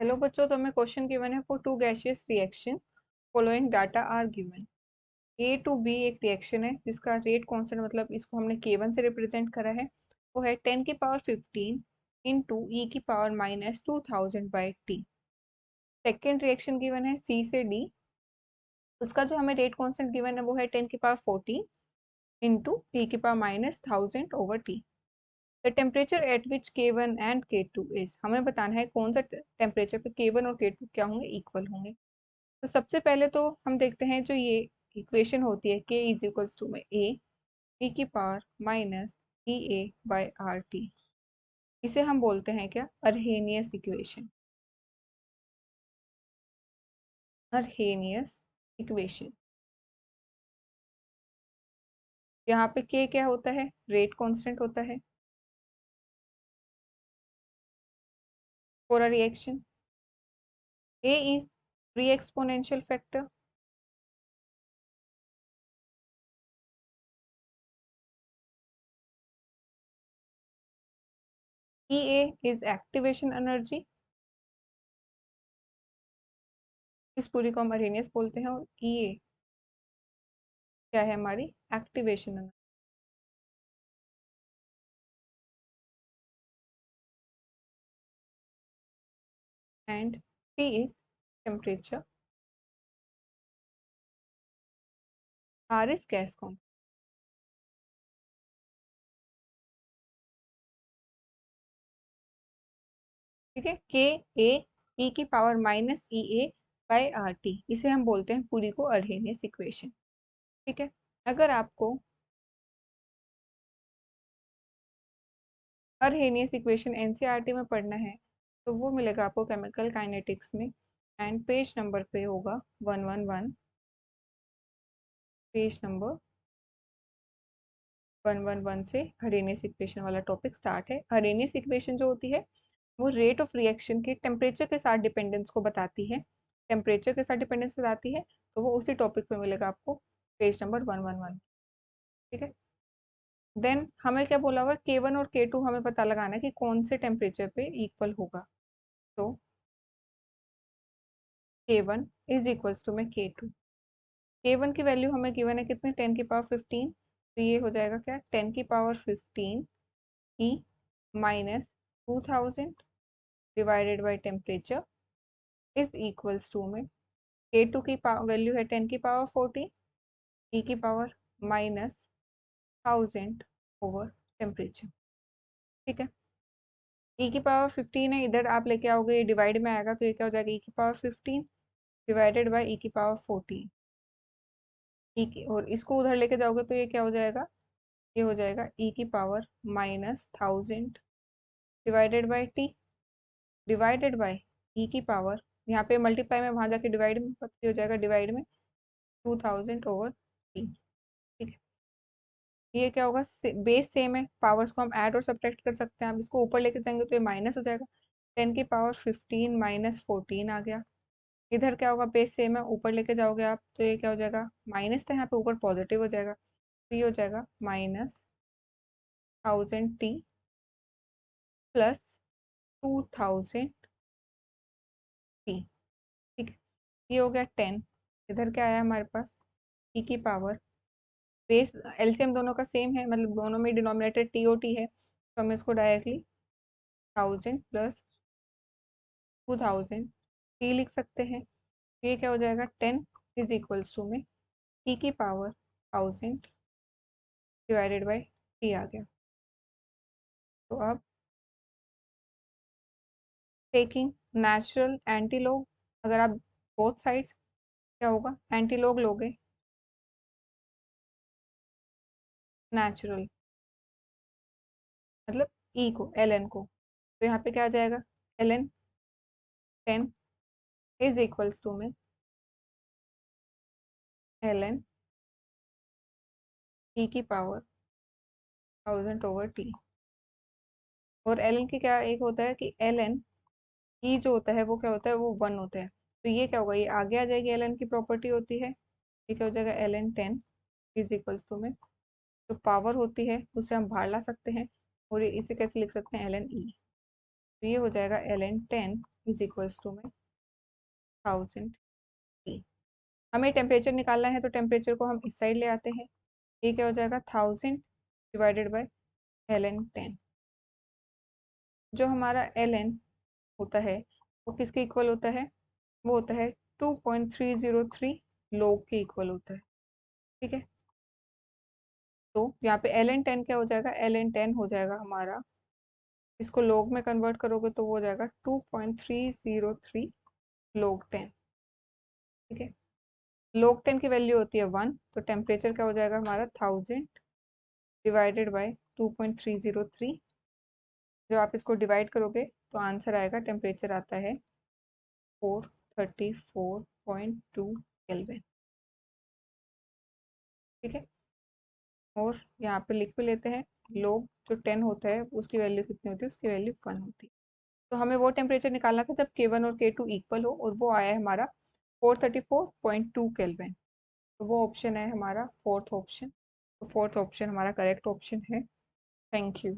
Hello बच्चों, तो हमें क्वेश्चन गिवन है for two gaseous reaction following data are given. A to B एक रिएक्शन है जिसका रेट कांस्टेंट, मतलब इसको हमने K1 से रिप्रेजेंट करा है, वो है 10 की पावर 15 इंटू ई की power minus 2000 by T. Second reaction given है सी से डी, उसका जो हमें रेट कांस्टेंट गिवन है वो है 10 की पावर 14 इंटू ई की power minus 1000 over T. The temperature at which K1 and K2 is, हमें बताना है कौन सा टेम्परेचर पे K1 और K2 क्या होंगे, इक्वल होंगे। तो सबसे पहले तो हम देखते हैं जो ये इक्वेशन होती है K इज इक्वल्स टू में ए की power minus E A by R T, इसे हम बोलते हैं क्या, अर्हेनियस इक्वेशन। अर्हेनियस इक्वेशन, यहाँ पे K क्या होता है, रेट कांस्टेंट होता है for a reaction. A is free exponential factor, E A is activation energy, इस पूरी को हम अर्हेनियस बोलते हैं, और ई ए क्या है, हमारी activation energy. And T is temperature, R is gas constant. ठीक है, के ए ई की power minus E A by R T, इसे हम बोलते हैं पूरी को अर्हेनियस इक्वेशन। ठीक है, अगर आपको अर्हेनियस इक्वेशन एनसीईआरटी में पढ़ना है तो वो मिलेगा आपको केमिकल काइनेटिक्स में, एंड पेज नंबर पे होगा 111। पेज नंबर 111 से हरेनियस इक्वेशन वाला टॉपिक स्टार्ट है। हरेनियस इक्वेशन जो होती है वो रेट ऑफ रिएक्शन की टेम्परेचर के साथ डिपेंडेंस को बताती है, टेम्परेचर के साथ डिपेंडेंस बताती है, तो वो उसी टॉपिक पे मिलेगा आपको, पेज नंबर 111। ठीक है, देन हमें क्या बोला हुआ, K1 और K2 हमें पता लगाना है कि कौन से टेम्परेचर पे इक्वल होगा। तो K1 इज इक्वल्स टू में K2। K1 की वैल्यू हमें गिवन है कितने, 10 की पावर 15, तो ये हो जाएगा क्या, 10 की power 15 E minus 2000 divided by temperature is equals to में K2 की वैल्यू है 10 की पावर 40 ई की पावर माइनस 1000 ओवर टेम्परेचर। ठीक है, ई की पावर 15 है, इधर आप लेके आओगे ये डिवाइड में आएगा, तो ये क्या हो जाएगा, ई की पावर 15 डिवाइडेड बाई ई की पावर 14, ई की, और इसको उधर लेके जाओगे तो ये क्या हो जाएगा, ये हो जाएगा ई की power minus 1000 divided by T divided by E की पावर, यहाँ पे मल्टीप्लाई में, वहां जाके डिवाइड में हो जाएगा, डिवाइड में 2000 ओवर टी। ठीक है, ये क्या होगा, बेस सेम है, पावर्स को हम ऐड और सब्ट्रैक्ट कर सकते हैं। आप इसको ऊपर लेके जाएंगे तो ये माइनस हो जाएगा, 10 की पावर 15 माइनस 14 आ गया। इधर क्या होगा, बेस सेम है, ऊपर लेके जाओगे आप तो ये क्या हो जाएगा, माइनस था यहाँ पे, ऊपर पॉजिटिव हो जाएगा, तो ये हो जाएगा माइनस 1000 टी प्लस 2000 टी। ठीक है, ये हो गया 10। इधर क्या आया हमारे पास, ई की पावर, बेस एलसीएम दोनों का सेम है, मतलब दोनों में डिनोमिनेटर टी ओ टी है, तो हम इसको डायरेक्टली 1000 प्लस 2000 टी लिख सकते हैं। ये क्या हो जाएगा, 10 इज इक्वल्स टू में ई की पावर 1000 डिवाइडेड बाई टी आ गया। तो अब टेकिंग नेचुरल एंटीलॉग, अगर आप बोथ साइड्स, क्या होगा, एंटीलॉग लोगे नेचुरल, मतलब ई को, एल एन को, तो यहाँ पे क्या आ जाएगा, L N 10 is equals to में एल एन ई की पावर 1000 ओवर टी। और एल एन की क्या एक होता है कि एल एन ई जो होता है वो क्या होता है, वो 1 होता है, तो ये क्या होगा, ये आगे आ जाएगी, एल एन की प्रॉपर्टी होती है, ये क्या हो जाएगा, L N 10 is equals to में, जो पावर होती है उसे हम बाहर ला सकते हैं, और इसे कैसे लिख सकते हैं, एल एन ई, तो ये हो जाएगा L N 10 is equals to में 1000 T। हमें टेम्परेचर निकालना है, तो टेम्परेचर को हम इस साइड ले आते हैं। ये क्या हो जाएगा 1000 डिवाइडेड बाई ln 10। जो हमारा ln होता है वो किसके इक्वल होता है, वो होता है 2.303 लोग के इक्वल होता है। ठीक है, तो यहाँ पे ln 10 क्या हो जाएगा, ln 10 हो जाएगा हमारा, इसको लोग में कन्वर्ट करोगे तो वो हो जाएगा 2.303 लोग 10। ठीक है, लोग 10 की वैल्यू होती है 1, तो टेम्परेचर क्या हो जाएगा हमारा 1000 डिवाइडेड बाई 2.303। जब आप इसको डिवाइड करोगे तो आंसर आएगा, टेम्परेचर आता है 434.2 केल्विन। ठीक है, और यहाँ पे लिख भी लेते हैं, लोग जो 10 होता है उसकी वैल्यू कितनी होती है, उसकी वैल्यू 1 होती है। तो हमें वो टेम्परेचर निकालना था जब K1 और K2 इक्वल हो, और वो आया है हमारा 434.2 केल्विन। तो वो ऑप्शन है हमारा फोर्थ ऑप्शन। तो फोर्थ ऑप्शन हमारा करेक्ट ऑप्शन है। Thank you.